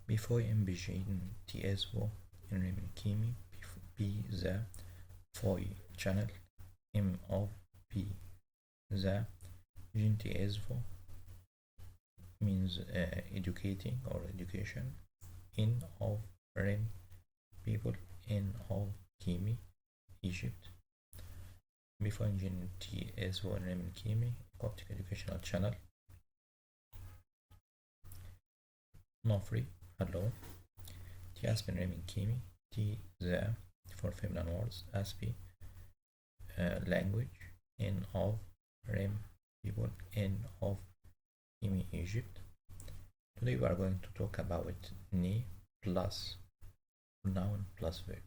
before MBG TSO in Raymond Kimi B the FOI channel M of P the Gene TSO means educating or education in of Rem people in of Kimi Egypt before engine TSO in Rem Kimi Coptic educational channel Nofri hello T Aspen Rem Kimi T the for feminine words Aspi language in of Rem people in of Kimi Egypt. Today we are going to talk about ne plus noun plus verb.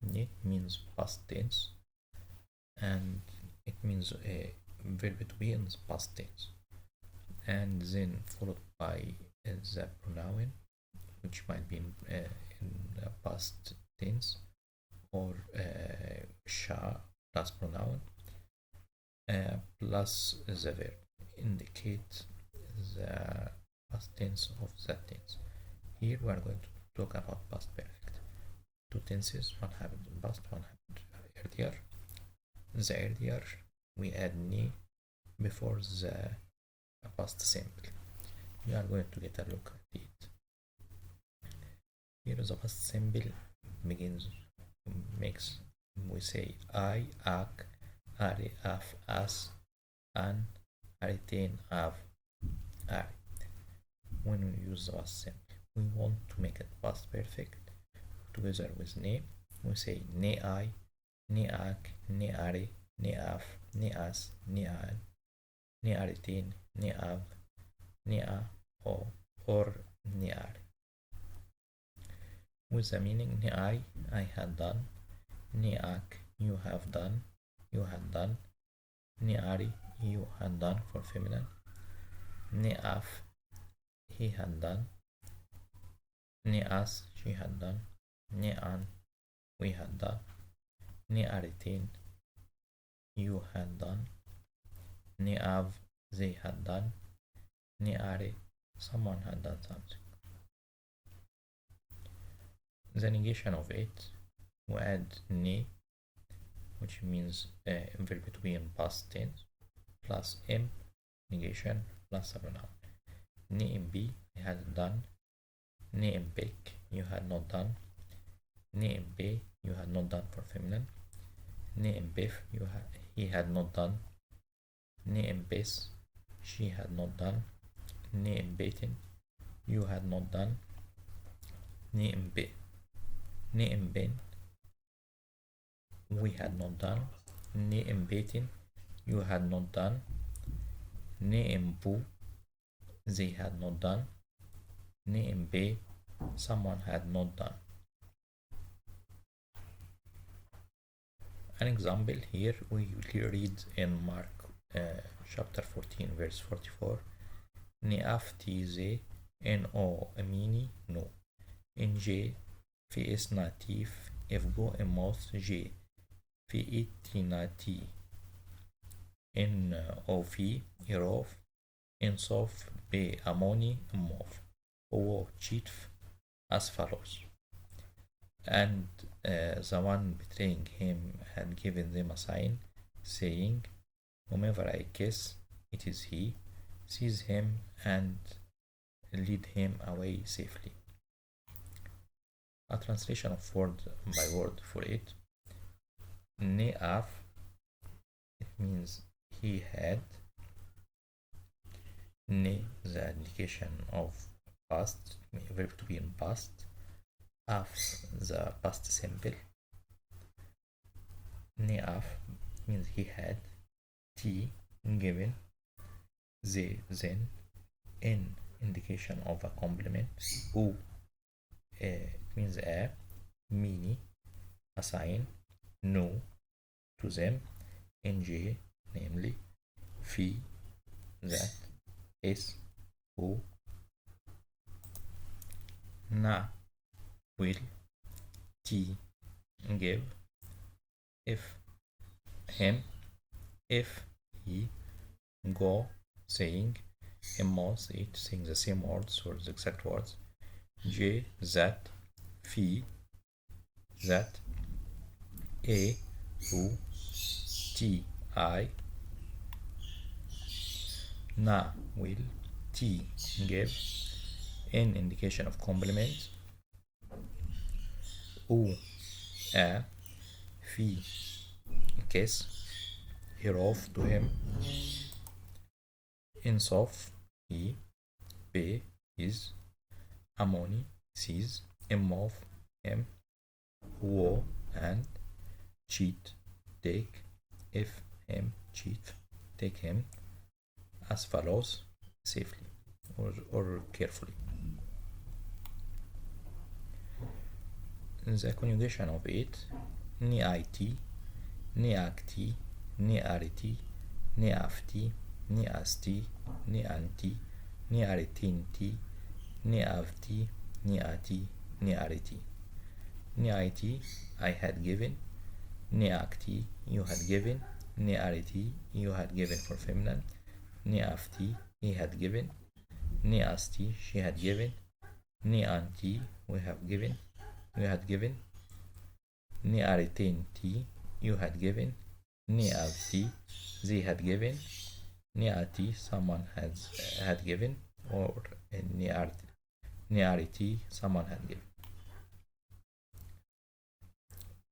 Ne means past tense and it means a verb to be in the past tense and then followed by the pronoun which might be in past tense or sha plus pronoun plus the verb indicate the past tense of that tense. Here we are going to talk about past perfect. Two tenses, one happened in past, one happened earlier. The earlier we add ne before the past simple. We are going to get a look at it. Here the past simple begins makes we say I, ak, are, af, as, an, aritain, av, are. When we use the past simple, we want to make it past perfect together with ne. We say ne I, ne ak, ne are, ne af, ne as, ne an, ne aritain, ne av, ne a, or ne are. With the meaning ne I had done, ne ak, you have done, you had done, ne ari, you had done for feminine, ne af, he had done, ne as, she had done, ne an, we had done, ne aritain, you had done, ne av, they had done, ne are, someone had done something. The negation of it, we add ne, which means verb to be in past tense, plus m, negation, plus a pronoun. Ne in b, I had done, ne in bek, you had not done, ne in be, you had not done for feminine, ne in bef, he had not done, ne in bes, she had not done, ne in beten, you had not done, ne in be, ne in ben, we had not done, ne in beten, you had not done, ne in bu, they had not done, ne in be, someone had not done. An example here we read in Mark chapter 14 verse 44 ne afti ze no amini no in j في إسناتيف إفجو إموث جي في إتيناتي إن أو في إروف إنصوف بأموني إموف هو تشيتف as follows. And the one betraying him had given them a sign, saying, whomever I kiss, it is he, seize him and lead him away safely. A translation of word by word for it. Ne'af, it means he had. Ne, the indication of past, verb to be in past. Af, the past simple. Ne'af means he had. T, given. Ze, then. In, indication of a complement. U, it means a. Mini, a sign. No, to them. Nj, namely. Fi, that. S, who. Na, will. T, give. If, him. If, he. Go, saying. Emos, it, saying the same words or the exact words. J that, في that, A who, T I, na will, T give, N indication of complement, U a, في kiss, hereof to him, insof he, B is, amoni sees, of him, wo and, cheat take, if him cheat take him, as follows, safely or carefully. The conjugation of it, ni'aiti, ni'akti, ni'ariti, ni'afti, ni'asti, ni'anti, ni'aritinti, ni'avti, ni'ati, ni'ariti. Ni'aiti, I had given, ni'akti, you had given, ni'ariti, you had given for feminine, ni'afti, he had given, ni'asti, she had given, ni'anti, we have given, you had given, ni'aritinti, you had given, ni'avti, they had given, ni'ati, someone had given, or ni'ariti, someone had given.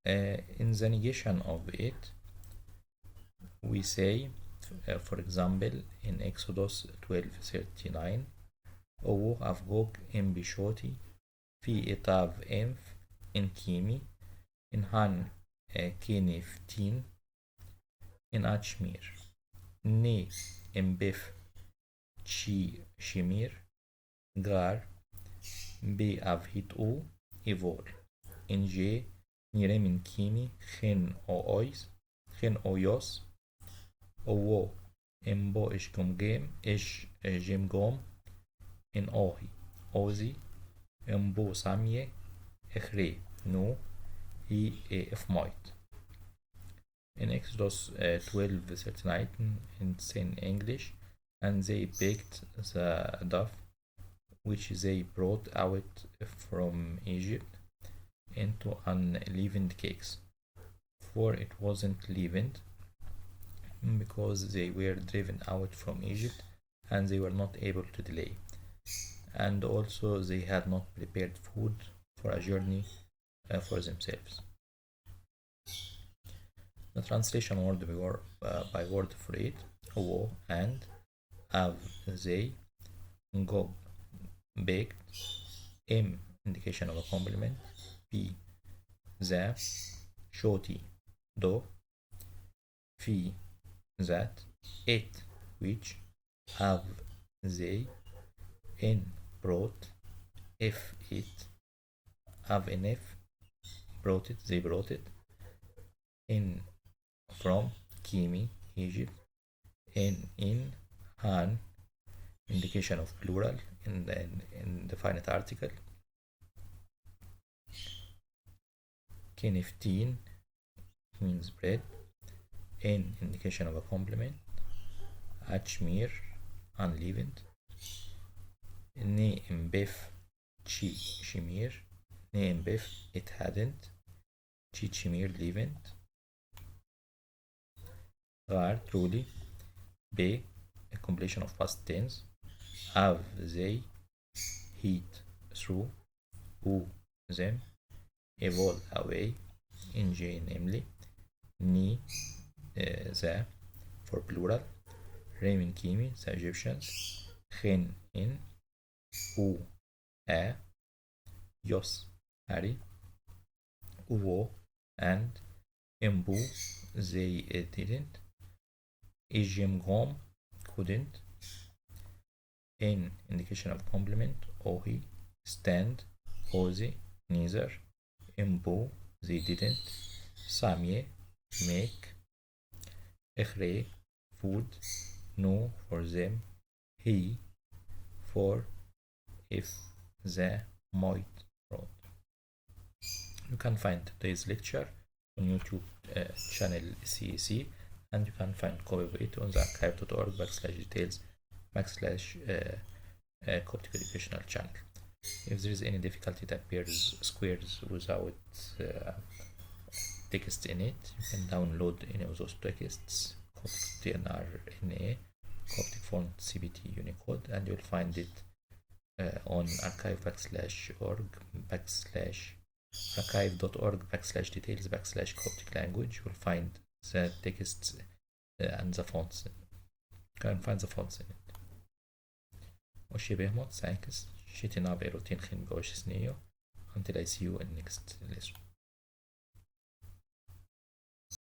In the negation of it, we say, for example, in Exodus 12:39, O Avgog in Bishoti, Fi Etav Enf in Kimi, in Han Keniftin, in Achmir, Ne in Bif Chi Shimir, Gar, Be Avhit O, Evol, in J, Niremin Kimi, Chen O Ois, Chen Oyos, Owo, Embo Ishgum Game, Ish Jim Gom, in Ohi, Ozi, Embo Samye, Echre, No, He Efmoit. In Exodus 12:39, it's in English, and they baked the dove which they brought out from Egypt into unleavened cakes, for it wasn't leavened, because they were driven out from Egypt and they were not able to delay, and also they had not prepared food for a journey for themselves. The translation word by word for it, wo and, av they, gob baked, im indication of a complement, p the, shoti do, fi that, it which, av they, in brought, if it, av in if, brought it, they brought it, in from, Kimi, Egypt, in Han, indication of plural in the finite article, Keniftin means bread, in indication of a complement, Achmir, unleavened, Ne imbef Chi Shimir, Ne imbef it hadn't, Chi Chimir leavened, Gar truly, Be a completion of past tense, Av they, heat through, U them, Evol away, in J namely, Ni the for plural, Remin Kimi the Egyptians, Chen in, U a, Yos Harry, Uwo and, Embu they didn't, Ijim Gom couldn't, in indication of complement, Ohi stand, Ozi neither, Embu they didn't, Samye make, Echre food, no for them, he for if the might road. You can find today's lecture on YouTube channel CEC, and you can find copy of it on the archive.org/details/Coptic educational channel. If there is any difficulty, it appears squares without text in it. You can download any of those texts, Coptic TNRNA, Coptic font CPT Unicode, and you'll find it on archive.org/details/Coptic language. You'll find the texts and the fonts. You can find the fonts in it. وشي بهمت, thanks. Shitty na berutin khin gosh sneo. Until I see you in next lesson.